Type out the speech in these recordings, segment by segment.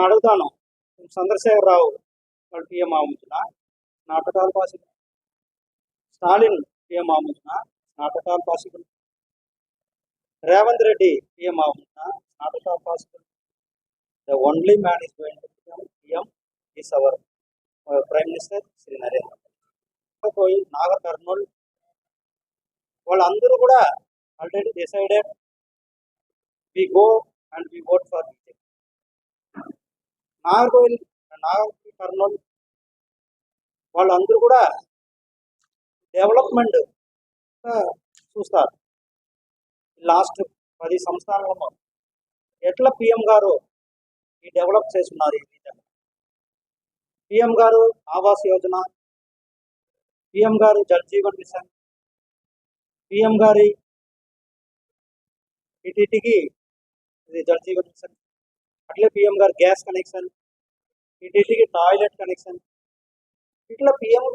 అడుగుతాను. చంద్రశేఖరరావు వాళ్ళు పీఎం ఆముంచిన నాటకాలు పాసిబుల్. స్టాలిన్ పీఎం ఆముంచిన నాటకాలు పాసిబుల్. రేవంత్ రెడ్డి పీఎం ఆముంచిన నాటకాలు possible. The only man is going to become PM is our prime minister Shri Narendra Modi. పోయి నాగర్ కర్నూల్ వాళ్ళందరూ కూడా already decided we go and we vote for BJP. Nagar Kurnool వాళ్ళందరూ కూడా డెవలప్మెంట్ చూస్తారు. లాస్ట్ 10 సంవత్సరాలలో ఎట్లా పిఎం గారు ఈ డెవలప్ చేస్తున్నారు ఈ రీజన్. పిఎం గారు ఆవాస్ యోజన, పిఎం గారు జల్ జీవన్ మిషన్, పిఎం గారి ఇంటింటికి ఇది జల్ జీవన్ మిషన్, అట్లే పిఎం గారు గ్యాస్ కనెక్షన్, ఇంటింటికి టాయిలెట్ కనెక్షన్, ఇట్లా పిఎం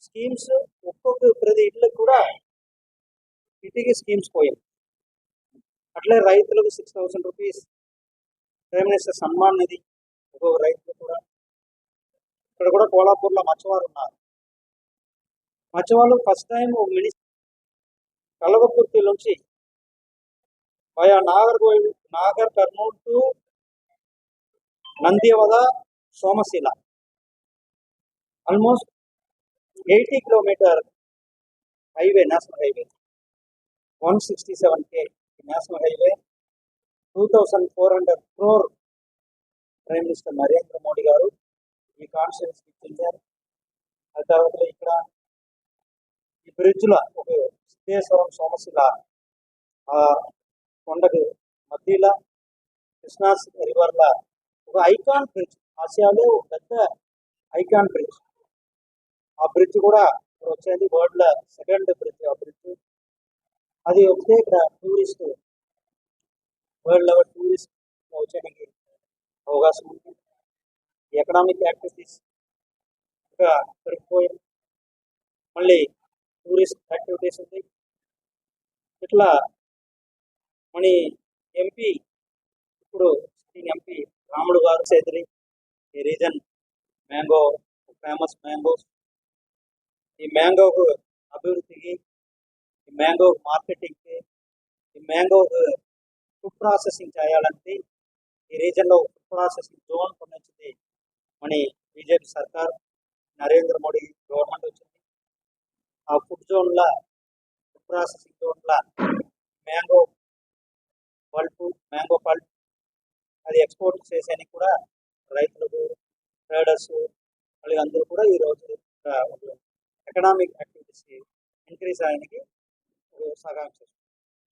స్కీమ్స్ ఒక్కొక్క ప్రతి ఇళ్ళకి కూడా ఇంటికి స్కీమ్స్ పోయింది. అట్లే రైతులకు 6,000 rupees prime minister Samman Nidhi ఒక్కొక్క రైతులు కూడా. ఇక్కడ కూడా కోలాపూర్లో మచ్చవారు ఉన్నారు. మచ్చవాళ్ళు ఫస్ట్ టైం మినిస్టర్ కలవకుర్తి నుంచి via Nagar Kurnool to Nandyal Somasila almost 80 kilometre highway, national highway 167K national highway 2,400 crore prime minister Narendra Modi గారు ఈ కాన్స్టిట్యూన్సీ ఇచ్చించారు. ఆ తర్వాత ఇక్కడ ఈ బ్రిడ్జ్లో ఒక సిద్ధేశ్వరం సోమశిల కొండకు మధ్యలో కృష్ణా రివర్ల ఒక ఐకాన్ బ్రిడ్జ్, ఆసియాలో ఒక పెద్ద ఐకాన్ బ్రిడ్జ్. ఆ బ్రిడ్జ్ కూడా వచ్చేది వరల్డ్లో 2nd బ్రిడ్జ్. ఆ బ్రిడ్జ్ అది వస్తే ఇక్కడ టూరిస్ట్ వరల్డ్ లెవెల్ టూరిస్ట్ వచ్చేందుకు అవకాశం ఉంది. ఎకనామిక్ యాక్టివిటీస్ ఇంకా పెరిగిపోయి మళ్ళీ టూరిస్ట్ యాక్టివిటీస్ ఉంది. ఇట్లా మన ఎంపీ ఇప్పుడు ఎంపీ రాముడు గారు చేతురి ఈ రీజన్ మ్యాంగో ఫేమస్ మ్యాంగోస్, ఈ మ్యాంగో అభివృద్ధికి, ఈ మ్యాంగో మార్కెటింగ్కి, ఈ మ్యాంగో ఫుడ్ ప్రాసెసింగ్ చేయాలంటే ఈ రీజన్లో ఫుడ్ ప్రాసెసింగ్ జోన్ పొందించింది మన బీజేపీ సర్కార్, నరేంద్ర మోడీ గవర్నమెంట్ వచ్చింది. ఆ ఫుడ్ జోన్లో ఫుడ్ ప్రాసెసింగ్ జోన్లో మ్యాంగో పల్ప్ అది ఎక్స్పోర్ట్ చేసేందుకు కూడా రైతులకు, ట్రేడర్స్ వాళ్ళందరూ కూడా ఈరోజు ఎకనామిక్ యాక్టివిటీస్ ఇంక్రీజ్ అయ్యానికి సహాయం చేస్తారు.